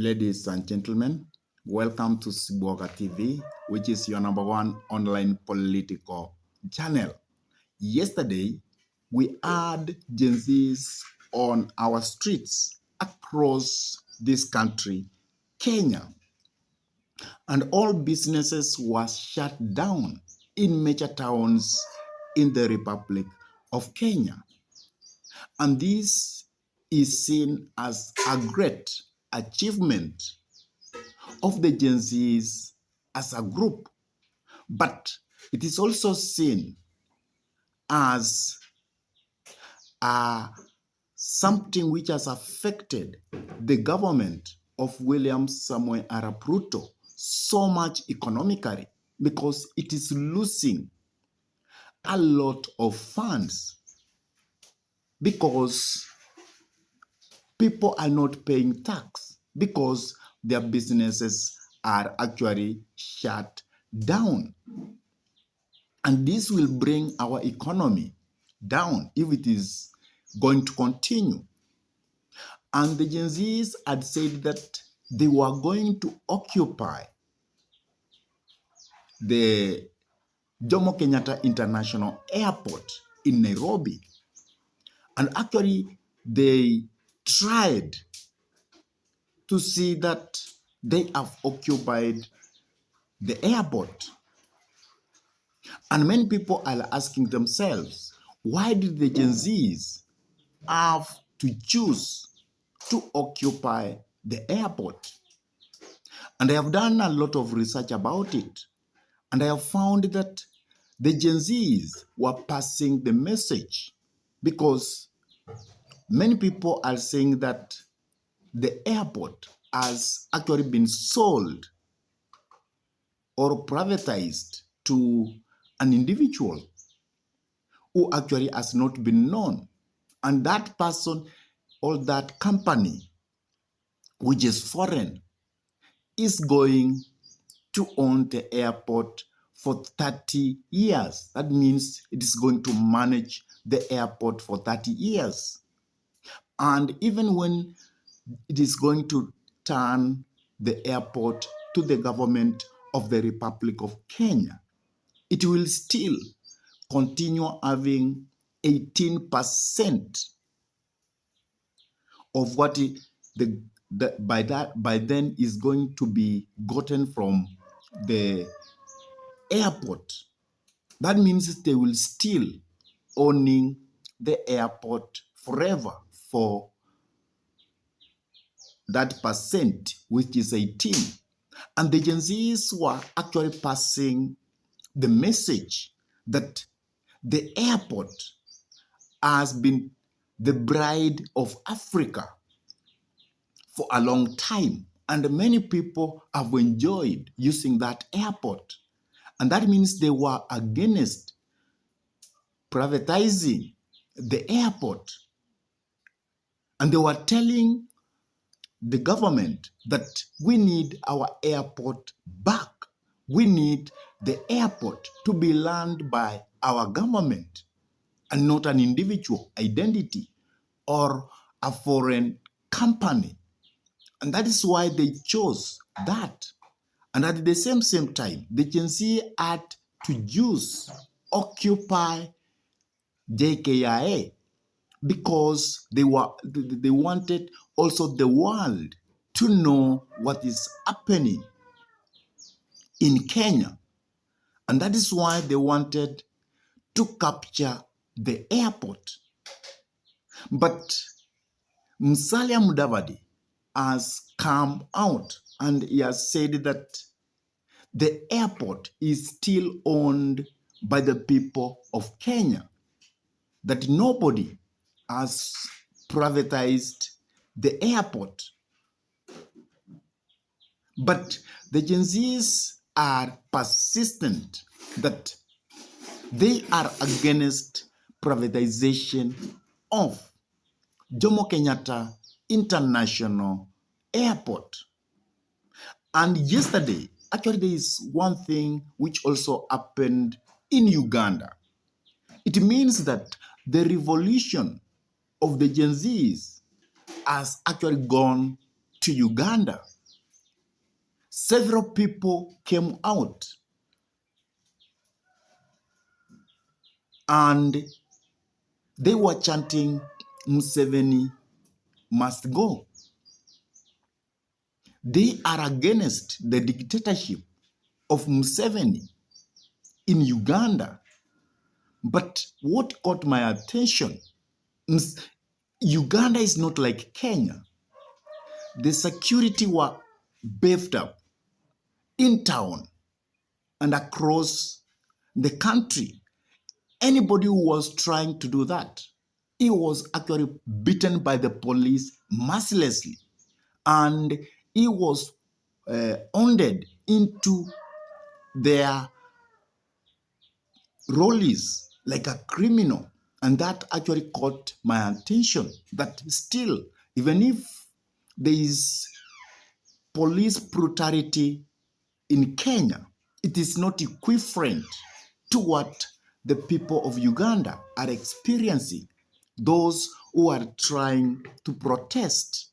Ladies and gentlemen, welcome to Sibuoga TV, which is your number one online political channel. Yesterday, we had Gen Zs on our streets across this country, Kenya, and all businesses were shut down in major towns in the Republic of Kenya. And this is seen as a great achievement of the Gen Zs as a group, but it is also seen as something which has affected the government of William Samoei Arap Ruto so much economically because it is losing a lot of funds because people are not paying tax because their businesses are actually shut down. And this will bring our economy down if it is going to continue. And the Gen Zs had said that they were going to occupy the Jomo Kenyatta International Airport in Nairobi. And actually, they tried to see that they have occupied the airport. And many people are asking themselves, why did the Gen Zs have to choose to occupy the airport? And I have done a lot of research about it. And I have found that the Gen Zs were passing the message because many people are saying that the airport has actually been sold or privatized to an individual who actually has not been known. And that person or that company, which is foreign, is going to own the airport for 30 years. That means it is going to manage the airport for 30 years. And even when it is going to turn the airport to the government of the Republic of Kenya, it will still continue having 18% of what by then is going to be gotten from the airport. That means they will still owning the airport forever for that percent, which is 18. And the Gen Zs were actually passing the message that the airport has been the bride of Africa for a long time. And many people have enjoyed using that airport. And that means they were against privatizing the airport. And they were telling the government that we need our airport back. We need the airport to be run by our government and not an individual identity or a foreign company. And that is why they chose that. And at the same time, the Gen Z had to occupy Jkia because they wanted also the world to know what is happening in Kenya. And that is why they wanted to capture the airport. But Musalia Mudavadi has come out and he has said that the airport is still owned by the people of Kenya, that nobody has privatized the airport. But the Gen Zs are persistent that they are against privatization of Jomo Kenyatta International Airport. And yesterday, actually there is one thing which also happened in Uganda. It means that the revolution of the Gen Zs has actually gone to Uganda. several people came out and they were chanting, Museveni must go. They are against the dictatorship of Museveni in Uganda. But what caught my attention, Uganda is not like Kenya. The security were beefed up in town and across the country. Anybody who was trying to do that, he was actually beaten by the police mercilessly, and he was hounded into their roles like a criminal. And that actually caught my attention, that still, even if there is police brutality in Kenya, it is not equivalent to what the people of Uganda are experiencing, those who are trying to protest.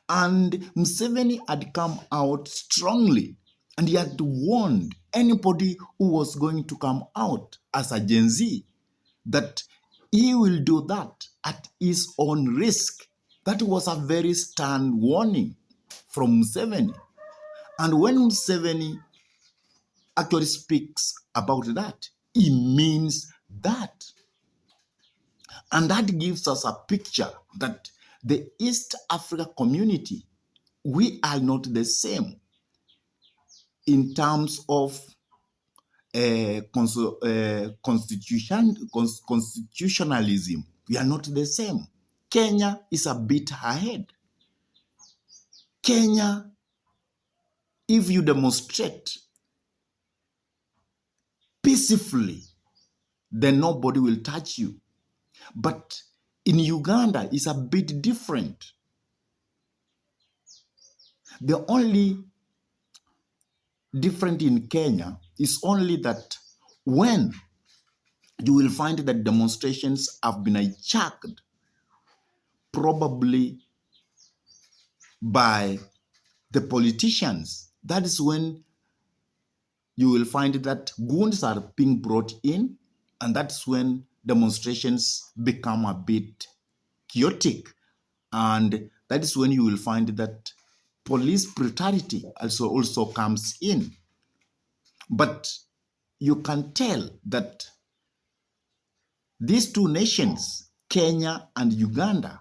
And Museveni had come out strongly, and he had warned anybody who was going to come out as a Gen Z that he will do that at his own risk. That was a very stern warning from Museveni. And when Museveni actually speaks about that, he means that. And that gives us a picture that the East Africa community, we are not the same in terms of constitutionalism. We are not the same. Kenya is a bit ahead. Kenya, if you demonstrate peacefully, then nobody will touch you. But in Uganda, it's a bit different. The only different in Kenya is only that when you will find that demonstrations have been hijacked, probably by the politicians, that is when you will find that goons are being brought in, and that's when demonstrations become a bit chaotic. And that is when you will find that police brutality also comes in. But you can tell that these two nations, Kenya and Uganda,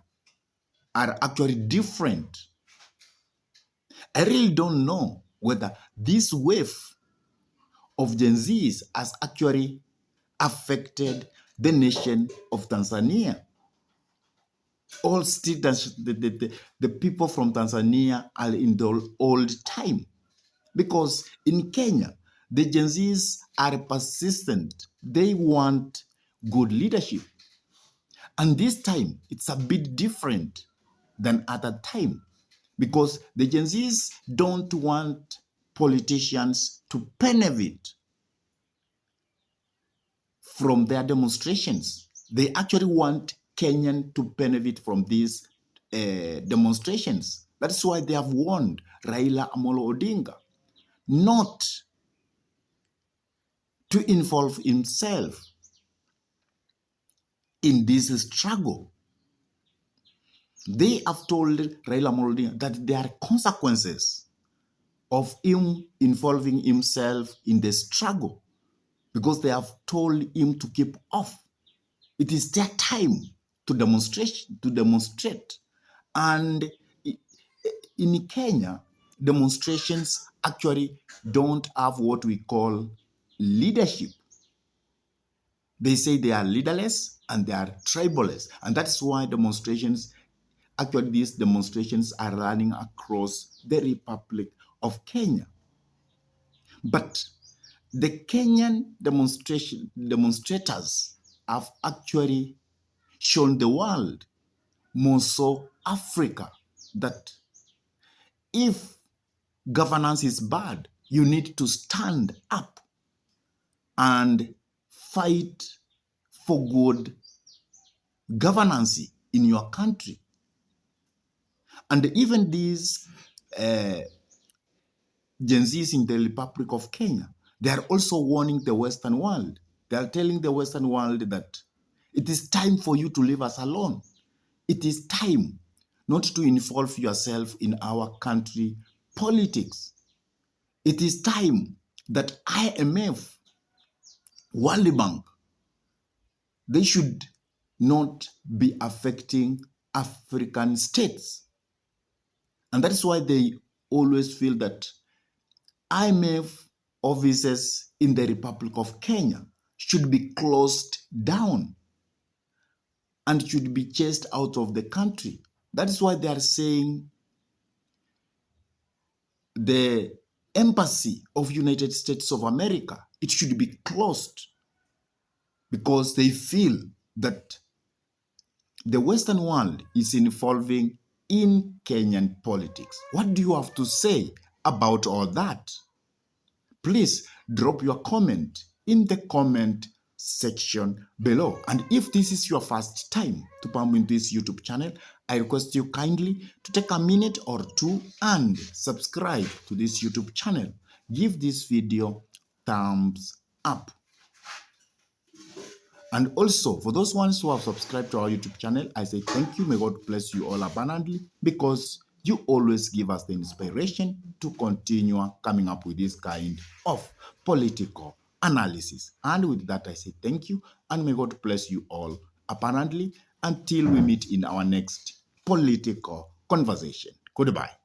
are actually different. I really don't know whether this wave of Gen Zs has actually affected the nation of Tanzania. All still, the people from Tanzania are in the old time. Because in Kenya, the Gen Zs are persistent. They want good leadership. And this time, it's a bit different than other time. Because the Gen Zs don't want politicians to benefit from their demonstrations. They actually want Kenyan to benefit from these demonstrations. That's why they have warned Raila Amolo Odinga not to involve himself in this struggle. They have told Raila Amolo Odinga that there are consequences of him involving himself in the struggle, because they have told him to keep off. It is their time to demonstrate. And in Kenya, demonstrations actually don't have what we call leadership. They say they are leaderless and they are tribalist. And that's why these demonstrations are running across the Republic of Kenya. But the Kenyan demonstrators have actually shown the world, more so Africa, that if governance is bad, you need to stand up and fight for good governance in your country. And even these Gen Zs in the Republic of Kenya. They are also warning the Western world. They are telling the Western world that it is time for you to leave us alone. It is time not to involve yourself in our country politics. It is time that IMF, World Bank, they should not be affecting African states. And that is why they always feel that IMF offices in the Republic of Kenya should be closed down and should be chased out of the country. That is why they are saying the embassy of United States of America, it should be closed because they feel that the Western world is involving in Kenyan politics. What do you have to say about all that? Please drop your comment in the comment section below. And if this is your first time to come in this YouTube channel, I request you kindly to take a minute or two and subscribe to this YouTube channel. Give this video thumbs up. And also, for those ones who have subscribed to our YouTube channel, I say thank you. May God bless you all abundantly because you always give us the inspiration to continue coming up with this kind of political analysis. And with that, I say thank you and may God bless you all abundantly until we meet in our next political conversation. Goodbye.